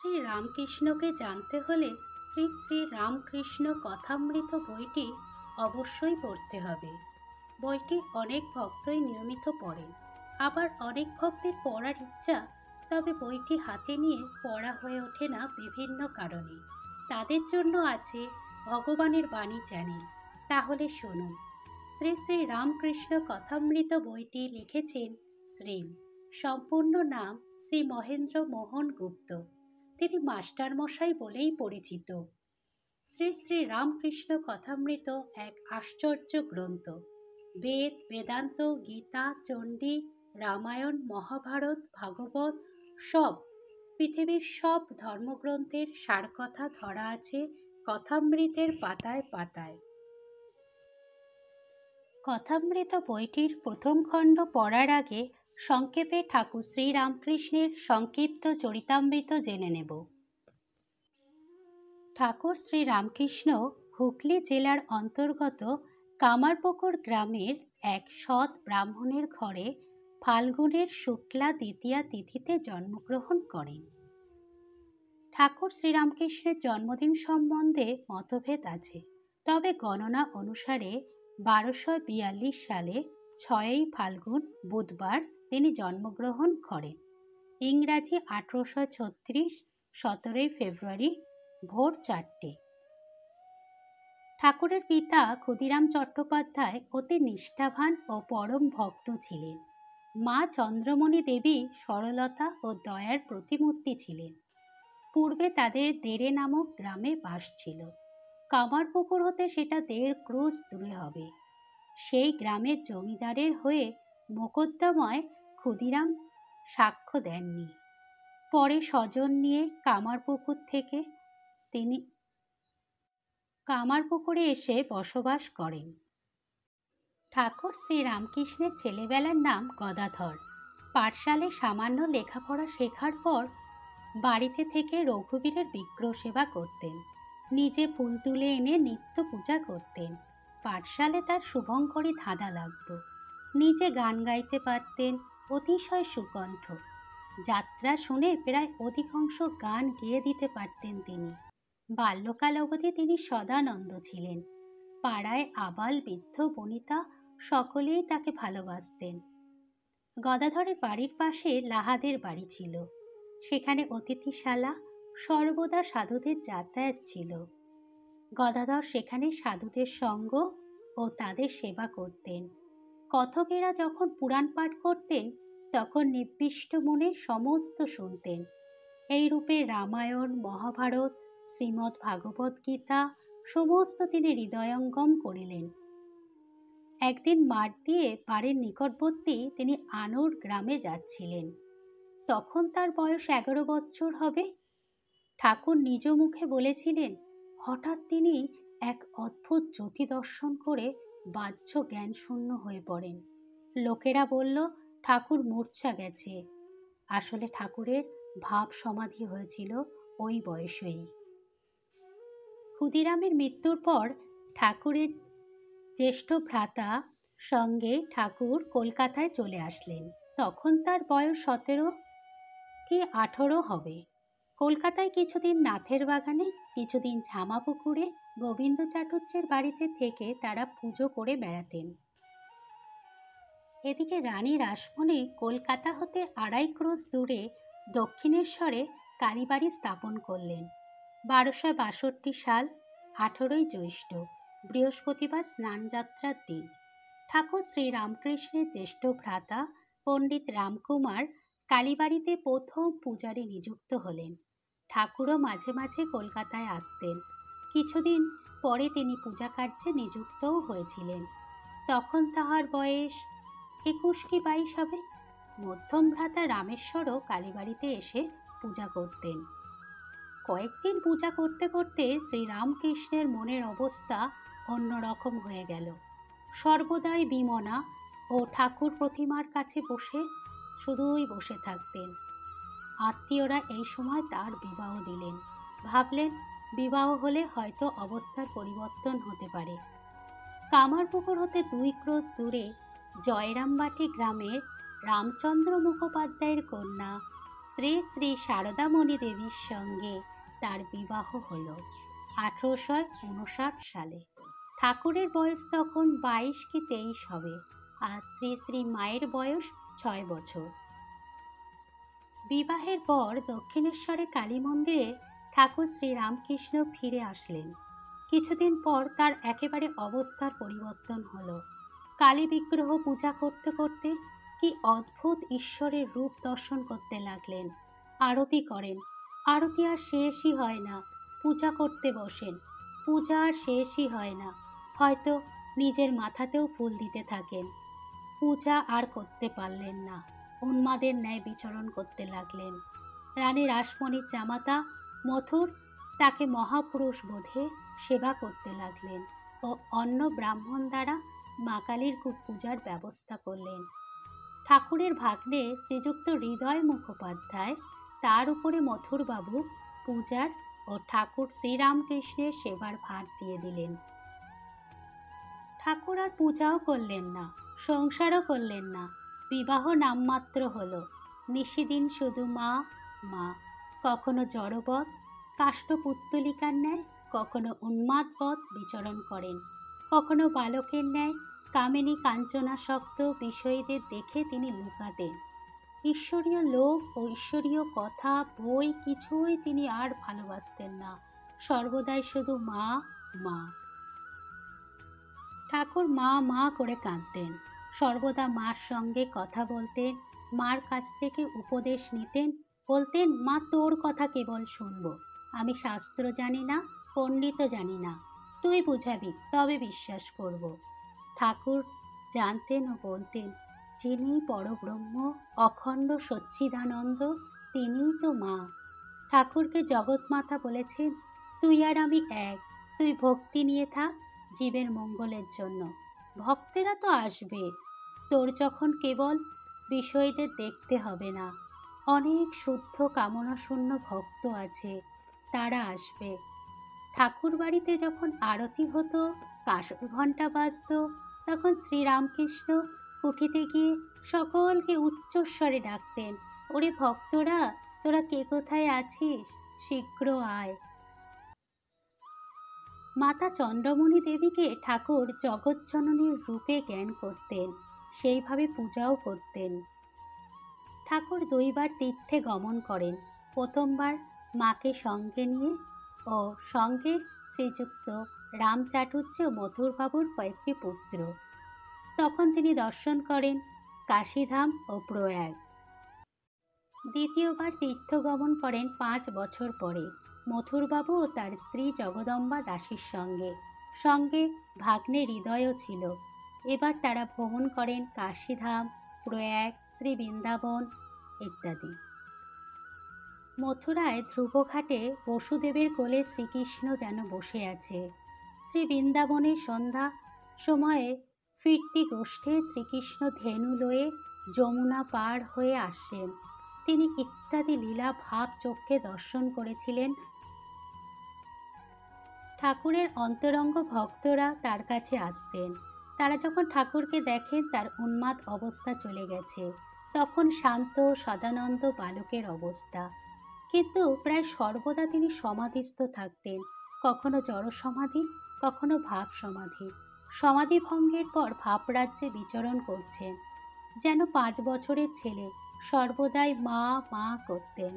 শ্রী রামকৃষ্ণকে জানতে হলে শ্রী শ্রী রামকৃষ্ণ কথামৃত বইটি অবশ্যই পড়তে হবে। বইটি অনেক ভক্তই নিয়মিত পড়েন, আবার অনেক ভক্তের পড়ার ইচ্ছা, তবে বইটি হাতে নিয়ে পড়া হয়ে ওঠে না বিভিন্ন কারণে। তাদের জন্য আছে ভগবানের বাণী চ্যানেল। তাহলে শুনুন। শ্রী শ্রী রামকৃষ্ণ কথামৃত বইটি লিখেছেন শ্রীম। সম্পূর্ণ নাম শ্রী মহেন্দ্র মোহন গুপ্ত। তিনি মাস্টার মশাই বলেই পরিচিত। শ্রী শ্রী রামকৃষ্ণ কথামৃত এক আশ্চর্য গ্রন্থ। বেদ, বেদান্ত, গীতা, চণ্ডী, রামায়ণ, মহাভারত, ভাগবত সব, পৃথিবীর সব ধর্মগ্রন্থের সারকথা ধরা আছে কথামৃতের পাতায় পাতায়। কথামৃত বইটির প্রথম খণ্ড পড়ার আগে সংক্ষেপে ঠাকুর শ্রীরামকৃষ্ণের সংক্ষিপ্ত চরিতামৃত জেনে নেব। ঠাকুর শ্রীরামকৃষ্ণ হুগলি জেলার অন্তর্গত কামারপুকুর গ্রামের এক সৎ ব্রাহ্মণের ঘরে ফাল্গুনের শুক্লা দ্বিতীয়া তিথিতে জন্মগ্রহণ করেন। ঠাকুর শ্রীরামকৃষ্ণের জন্মদিন সম্বন্ধে মতভেদ আছে, তবে গণনা অনুসারে 1242 সালে 6ই ফাল্গুন বুধবার তিনি জন্মগ্রহণ করেন। ইংরাজি 1836 17ই ফেব্রুয়ারি ভোর 4টে। ঠাকুরের পিতা ক্ষুদিরাম চট্টোপাধ্যায় অতি নিষ্ঠাবান ও পরম ভক্ত ছিলেন। মা চন্দ্রমণি দেবী সরলতা ও দয়ার প্রতিমূর্তি ছিলেন। পূর্বে তাদের দেরে নামক গ্রামে বাস ছিল। কামারপুকুর হতে সেটা 1.5 ক্রোশ দূরে হবে। সেই গ্রামের জমিদারের হয়ে মোকদ্দমায় ক্ষুদিরাম সাক্ষ্য দেননি। পরে স্বজন নিয়ে তিনি কামারপুকুরে এসে বসবাস করেন। ঠাকুর শ্রীরামকৃষ্ণের ছেলেবেলার নাম গদাধর। পাঠশালে সামান্য লেখাপড়া শেখার পর বাড়িতে থেকে রঘুবীরের বিগ্রহ সেবা করতেন। নিজে ফুল তুলে এনে নিত্য পূজা করতেন। পাঠশালে তার শুভঙ্করী ধাঁধা লাগত। নিজে গান গাইতে পারতেন, অতিশয় সুকণ্ঠ। যাত্রা শুনে প্রায় অধিকাংশ গান গেয়ে দিতে পারতেন তিনি। বাল্যকাল অবধি তিনি সদানন্দ ছিলেন। পাড়ায় আবাল বৃদ্ধ বনিতা সকলেই তাকে ভালোবাসতেন। গদাধরের বাড়ির পাশে লাহাদের বাড়ি ছিল। সেখানে অতিথিশালা, সর্বদা সাধুদের যাতায়াত ছিল। গদাধর সেখানে সাধুদের সঙ্গ ও তাদের সেবা করতেন। কথকেরা যখন পুরাণ পাঠ করতেন তখন নির্বিষ্ট মনে সমস্ত শুনতেন। এই রূপে রামায়ণ, মহাভারত, শ্রীমদ্ ভাগবত গীতা সমস্ত তিনি হৃদয়ঙ্গম করিলেন। একদিন মাঠ দিয়ে বাড়ির নিকটবর্তী তিনি আনুর গ্রামে যাচ্ছিলেন। তখন তার বয়স 11 বছর হবে। ঠাকুর নিজ মুখে বলেছিলেন, হঠাৎ তিনি এক অদ্ভুত জ্যোতি দর্শন করে বাহ্য জ্ঞান শূন্য হয়ে পড়েন। লোকেরা বলল ঠাকুর মূর্ছা গেছে। আসলে ঠাকুরের ভাব সমাধি হয়েছিল ওই বয়সেই। ক্ষুদিরামের মৃত্যুর পর ঠাকুরের জ্যেষ্ঠ ভ্রাতা সঙ্গে ঠাকুর কলকাতায় চলে আসলেন। তখন তার বয়স 17 কি 18 হবে। কলকাতায় কিছুদিন নাথের বাগানে, কিছুদিন ঝামাপুকুরে গোবিন্দ চাটুর্যের বাড়িতে থেকে তারা পুজো করে বেড়াতেন। এদিকে রানী রাসমণি কলকাতা হতে 2.5 ক্রোশ দূরে দক্ষিণেশ্বরে কালীবাড়ি স্থাপন করলেন। 1262 সাল 18ই জ্যৈষ্ঠ বৃহস্পতিবার স্নানযাত্রার দিন ঠাকুর শ্রীরামকৃষ্ণের জ্যেষ্ঠ ভ্রাতা পণ্ডিত রামকুমার কালীবাড়িতে প্রথম পূজারী নিযুক্ত হলেন। ঠাকুরও মাঝে মাঝে কলকাতায় আসতেন। কিছুদিন পরে তিনি পূজা কার্যে নিযুক্তও হয়েছিলেন। তখন তাহার বয়স 21 কি 22 হবে। মধ্যম ভ্রাতা রামেশ্বরও কালীবাড়িতে এসে পূজা করতেন। কয়েকদিন পূজা করতে করতে শ্রীরামকৃষ্ণের মনের অবস্থা অন্যরকম হয়ে গেল। সর্বদাই বিমনা ও ঠাকুর প্রতিমার কাছে শুধুই বসে থাকতেন। আত্মীয়রা এই সময় তার বিবাহ দিলেন। ভাবলেন বিবাহ হলে হয়তো অবস্থার পরিবর্তন হতে পারে। কামারপুকুর হতে 2 ক্রোশ দূরে জয়রামবাটি গ্রামের রামচন্দ্র মুখোপাধ্যায়ের কন্যা শ্রী শ্রী সারদামণি দেবীর সঙ্গে তার বিবাহ হল 1859 সালে। ঠাকুরের বয়স তখন 22 কি 23 হবে, আর শ্রী শ্রী মায়ের বয়স 6 বছর। বিবাহের পর দক্ষিণেশ্বরে কালী মন্দিরে ঠাকুর শ্রীরামকৃষ্ণ ফিরে আসলেন। কিছুদিন পর তার একেবারে অবস্থার পরিবর্তন হলো। কালী বিগ্রহ পূজা করতে করতে কি অদ্ভুত ঈশ্বরের রূপ দর্শন করতে লাগলেন। আরতি করেন, আরতি আর শেষই হয় না। পূজা করতে বসেন, পূজা আর শেষই হয় না। হয়তো নিজের মাথাতেও ফুল দিতে থাকেন। পূজা আর করতে পারলেন না, উন্মাদের ন্যায় বিচরণ করতে লাগলেন। রানী রাসমণির জামাতা মথুর তাকে মহাপুরুষ বোধে সেবা করতে লাগলেন ও অন্য ব্রাহ্মণ দ্বারা মা কালীর পূজার ব্যবস্থা করলেন। ঠাকুরের ভাগ্নে শ্রীযুক্ত হৃদয় মুখোপাধ্যায় তার উপরে মথুরবাবু পূজার ও ঠাকুর শ্রীরামকৃষ্ণের সেবার ভার দিয়ে দিলেন। ঠাকুর আর পূজাও করলেন না, সংসারও করলেন না। বিবাহ নামমাত্র হলো। নিশিদিন শুধু মা মা। কখনো জড়বৎ কাষ্ঠপুত্তলিকার ন্যায়, কখনো উন্মাদবৎ বিচরণ করেন, কখনো বালকের ন্যায় কামিনী কাঞ্চনাসক্ত বিষয়ীদের দেখে তিনি লুকাতেন। ঈশ্বরীয় লোক ও ঈশ্বরীয় কথা বই কিছুই তিনি আর ভালোবাসতেন না। সর্বদাই শুধু মা মা। ঠাকুর মা মা করে কাঁদতেন। সর্বদা মার সঙ্গে কথা বলতেন, মার কাছ থেকে উপদেশ নিতেন। বলতেন, মা তোর কথা কেবল শুনবো, আমি শাস্ত্র জানি না, পণ্ডিত জানি না, তুই বুঝাবি তবে বিশ্বাস করব। ঠাকুর জানতেন ও বলতেন, যিনি পরব্রহ্ম অখণ্ড সচ্চিদানন্দ তিনিই তো মা। ঠাকুরকে জগৎমাতা বলেছেন, তুই আর আমি এক, তুই ভক্তি নিয়ে থাক জীবের মঙ্গলের জন্য, ভক্তেরা তো আসবে। তোর যখন কেবল বিষয়দের দেখতে হবে না, অনেক শুদ্ধ কামনাশূন্য ভক্ত আছে, তারা আসবে। ঠাকুর বাড়িতে যখন আরতি হতো, কাঁসর ঘণ্টা বাজত, তখন শ্রীরামকৃষ্ণ কুঠিতে গিয়ে সকলকে উচ্চস্বরে ডাকতেন, ওরে ভক্তরা, তোরা কে কোথায় আছিস, শীঘ্র আয়। মাতা চন্দ্রমণি দেবীকে ঠাকুর জগজ্জননীর রূপে জ্ঞান করতেন, সেইভাবে পূজাও করতেন। ঠাকুর 2 বার তীর্থে গমন করেন। প্রথমবার মাকে সঙ্গে নিয়ে ও সঙ্গে শ্রীযুক্ত রামচাটুর্য মথুরবাবুর কয়েকটি পুত্র। তখন তিনি দর্শন করেন কাশীধাম ও প্রয়াগ। দ্বিতীয়বার তীর্থগমন করেন 5 বছর পরে মথুরবাবু ও তার স্ত্রী জগদম্বা দাসীর সঙ্গে। সঙ্গে ভাগ্নে হৃদয়ও ছিল। এবার তারা ভ্রমণ করেন কাশীধাম, প্রয়াগ, শ্রী বৃন্দাবন ইত্যাদি। মথুরায় ধ্রুবঘাটে বসুদেবের কোলে শ্রীকৃষ্ণ যেন বসে আছে। শ্রী বৃন্দাবনের সন্ধ্যা সময়ে ফিরতি গোষ্ঠে শ্রীকৃষ্ণ ধেনু লয়ে যমুনা পার হয়ে আসছেন। তিনি ইত্যাদি লীলা ভাব চক্ষে দর্শন করেছিলেন। ঠাকুরের অন্তরঙ্গ ভক্তরা তার কাছে আসতেন। তারা যখন ঠাকুরকে দেখেন তার উন্মাদ অবস্থা চলে গেছে, তখন শান্ত সদানন্দ বালকের অবস্থা। কিন্তু প্রায় সর্বদা তিনি সমাধিস্থ থাকতেন, কখনো জড় সমাধি, কখনো ভাব সমাধি। সমাধি ভঙ্গের পর ভাবরাজ্যে বিচরণ করছেন, যেন 5 বছরের ছেলে। সর্বদাই মা মা করতেন।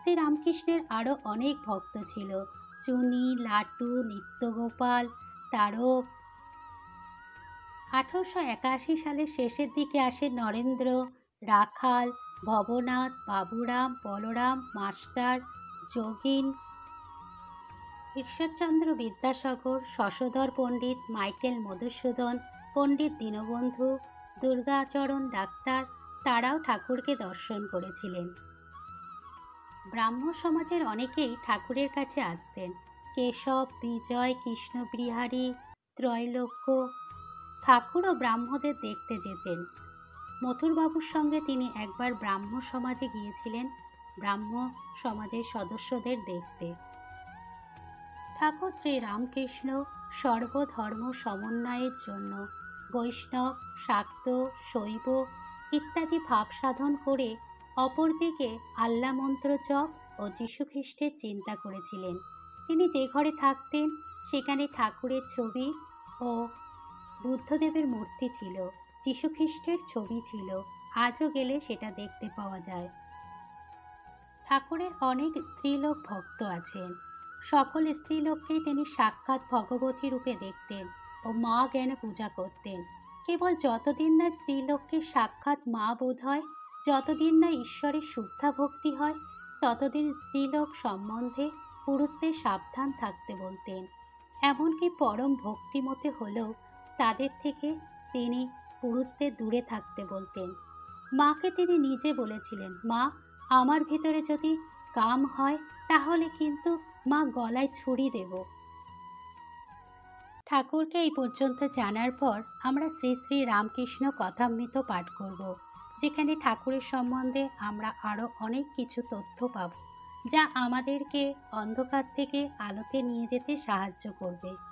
শ্রীরামকৃষ্ণের আরও অনেক ভক্ত ছিল, চুনি, লাটু, নিত্যগোপাল, তারক। 1881 সালের শেষের দিকে আসে নরেন্দ্র, রাখাল, ভবনাথ, বাবুরাম, বলরাম, মাস্টার, যোগিন, ঈশ্বরচন্দ্র বিদ্যাসাগর, শশধর পণ্ডিত, মাইকেল মধুসূদন, পণ্ডিত দীনবন্ধু, দুর্গাচরণ ডাক্তার। তারাও ঠাকুরকে দর্শন করেছিলেন। ব্রাহ্ম সমাজের অনেকেই ঠাকুরের কাছে আসতেন। কেশব, বিজয়, কৃষ্ণবিহারী, ত্রৈলোক্য। ঠাকুরও ব্রাহ্মদের দেখতে যেতেন। মথুরবাবুর সঙ্গে তিনি একবার ব্রাহ্ম সমাজে গিয়েছিলেন, ব্রাহ্ম সমাজের সদস্যদের দেখতে। ঠাকুর শ্রীরামকৃষ্ণ সর্বধর্ম সমন্বয়ের জন্য বৈষ্ণব, শাক্ত, শৈব ইত্যাদি ভাব সাধন করে অপরদিকে আল্লাহ মন্ত্র জপ ও যীশুখ্রিস্টের চিন্তা করেছিলেন। তিনি যে ঘরে থাকতেন সেখানে ঠাকুরের ছবি ও বুদ্ধদেবের মূর্তি ছিল, যীশুখ্রিস্টের ছবি ছিল। আজও গেলে সেটা দেখতে পাওয়া যায়। ঠাকুরের অনেক স্ত্রীলোক ভক্ত আছেন। সকল স্ত্রীলোককেই তিনি সাক্ষাৎ ভগবতী রূপে দেখতেন ও মা জ্ঞানে পূজা করতেন। কেবল যতদিন না স্ত্রীলোককে সাক্ষাৎ মা বোধ হয়, যতদিন না ঈশ্বরের শুদ্ধা ভক্তি হয়, ততদিন স্ত্রীলোক সম্বন্ধে পুরুষদের সাবধান থাকতে বলতেন। এমনকি পরম ভক্তিমতে হলেও তাদের থেকে তিনি পুরুষদের দূরে থাকতে বলতেন। মাকে তিনি নিজে বলেছিলেন, মা, আমার ভিতরে যদি কাম হয় তাহলে কিন্তু মা গলায় ছুরি দেব। ঠাকুরকে এই পর্যন্ত জানার পর আমরা শ্রী শ্রী রামকৃষ্ণ কথামৃত পাঠ করব, যেখানে ঠাকুরের সম্বন্ধে আমরা আরও অনেক কিছু তথ্য পাব, যা আমাদেরকে অন্ধকার থেকে আলোতে নিয়ে যেতে সাহায্য করবে।